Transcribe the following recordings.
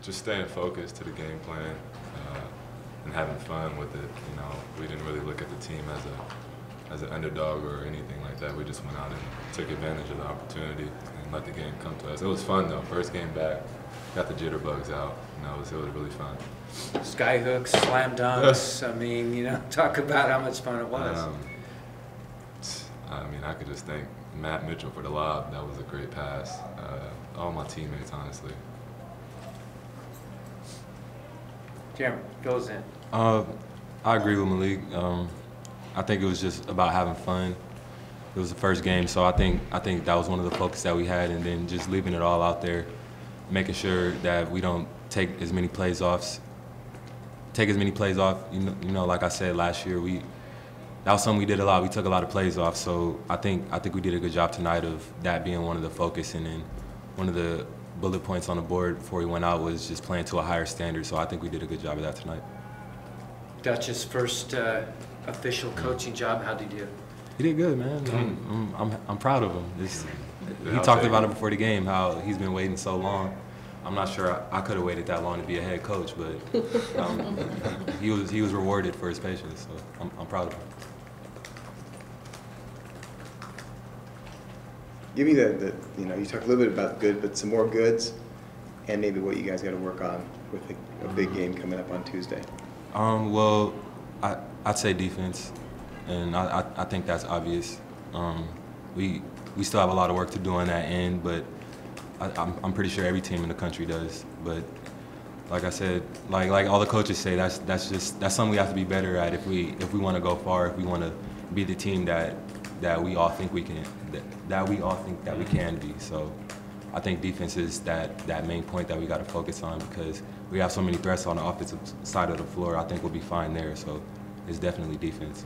just staying focused to the game plan and having fun with it. You know, we didn't really look at the team as an underdog or anything like that. We just went out and took advantage of the opportunity and let the game come to us. It was fun though. First game back, got the jitterbugs out. You know, it was really fun. Skyhooks, slam dunks. I mean, you know, talk about how much fun it was. I mean, I could just thank Matt Mitchell for the lob. That was a great pass. All my teammates, honestly. Jeremy, goes in. I agree with Malik. I think it was just about having fun. It was the first game, so I think that was one of the focus that we had, and then just leaving it all out there, making sure that we don't take as many plays off. You know, like I said last year, that was something we did a lot. We took a lot of plays off, so I think we did a good job tonight of that being one of the focus, and then one of the bullet points on the board before we went out was just playing to a higher standard. So I think we did a good job of that tonight. Dutch's first official coaching job. How did he do? He did good, man. I'm proud of him. He talked about it before the game, how he's been waiting so long. I'm not sure I could have waited that long to be a head coach, but he was rewarded for his patience. So I'm proud of him. Give me the you know, you talked a little bit about good, but some more goods, and maybe what you guys got to work on with a big game coming up on Tuesday. Well, I'd say defense, and I think that's obvious. We still have a lot of work to do on that end, but I'm pretty sure every team in the country does. But like I said, like all the coaches say, that's something we have to be better at if we want to go far, if we want to be the team that we all think we can, that we all think that we can be. So I think defense is that main point that we got to focus on, because we have so many threats on the offensive side of the floor. I think we'll be fine there. So it's definitely defense.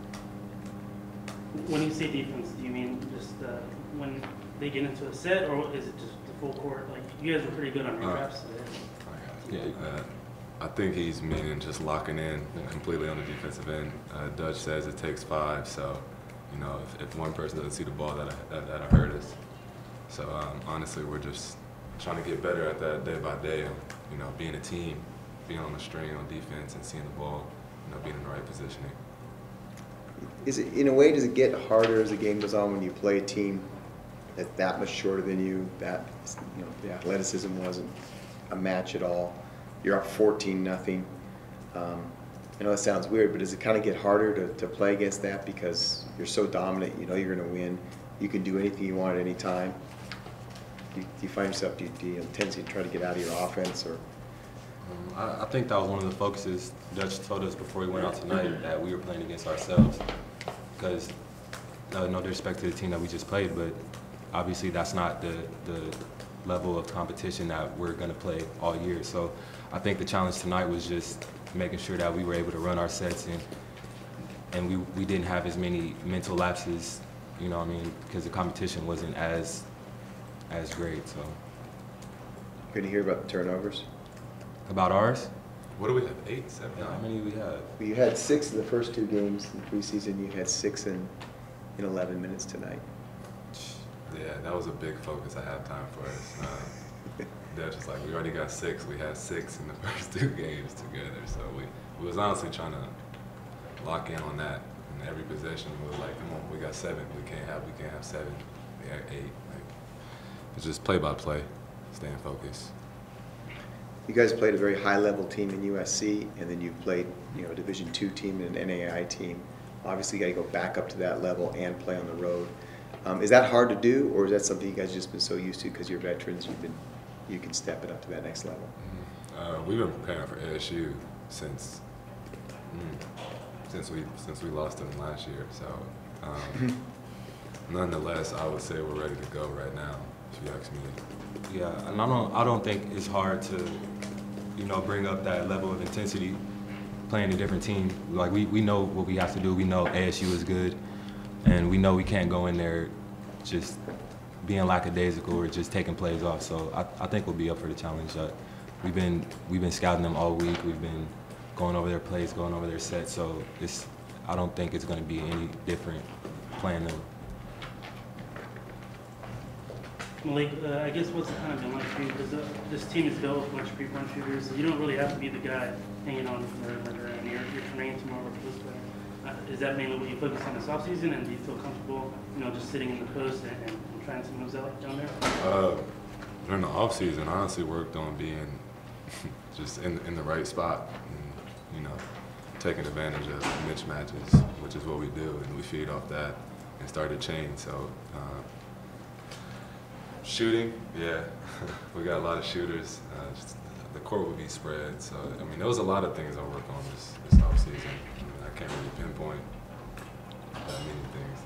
When you say defense, do you mean just when they get into a set, or is it just the full court? Like, you guys were pretty good on recaps today. Yeah. I think he's meaning just locking in completely on the defensive end. Dutch says it takes 5, so you know, if one person doesn't see the ball, that'll hurt us. So honestly, we're just trying to get better at that day by day. You know, being a team, being on the string on defense, and seeing the ball, you know, being in the right positioning. Is it, in a way, does it get harder as the game goes on when you play a team that much shorter than you? That, you know, the athleticism wasn't a match at all. You're up 14-0. I know that sounds weird, but does it kind of get harder to play against that because you're so dominant? You know you're going to win. You can do anything you want at any time. Do you find yourself, do you have a tendency to try to get out of your offense, or? I think that was one of the focuses Dutch told us before we went out tonight, that we were playing against ourselves. Because no disrespect to the team that we just played, but obviously that's not the level of competition that we're going to play all year. So I think the challenge tonight was just making sure that we were able to run our sets, and we didn't have as many mental lapses, you know what I mean, because the competition wasn't as great. So. Good to hear about the turnovers. About ours? What do we have, 8, 7? Yeah, how many do we have? Well, you had 6 in the first 2 games in preseason. You had 6 in 11 minutes tonight. Yeah, that was a big focus at halftime for us. They're just like, we already got 6. We had 6 in the first 2 games together. So we was honestly trying to lock in on that. In every possession, we were like, come on, we got 7. We can't have 7. We had 8. Like, it's just play by play, staying focused. You guys played a very high-level team in USC, and then you've played, you know, a Division II team and an NAI team. Obviously, you got to go back up to that level and play on the road. Is that hard to do, or is that something you guys just been so used to because you're veterans? You can step it up to that next level. We've been preparing for ASU since we lost them last year. So nonetheless, I would say we're ready to go right now, if you ask me. Yeah, and I don't think it's hard to, you know, bring up that level of intensity playing a different team. Like we know what we have to do. We know ASU is good, and we know we can't go in there just being lackadaisical or just taking plays off. So I think we'll be up for the challenge. We've been scouting them all week. We've been going over their plays, going over their sets. So I don't think it's going to be any different playing them. Malik, I guess what's it kind of been like for you? Because this team is built with a bunch of 3-point shooters, so you don't really have to be the guy hanging on the perimeter, and you're trained to more of a post player. Is that mainly what you focus on this offseason, and do you feel comfortable, just sitting in the post and trying some moves out down there? During the off season, I honestly worked on being just in the right spot, and, taking advantage of mismatches, which is what we do, and we feed off that and started to change. So shooting, yeah, we got a lot of shooters. The court would be spread. So there was a lot of things I worked on this off season. I can't really pinpoint that many things.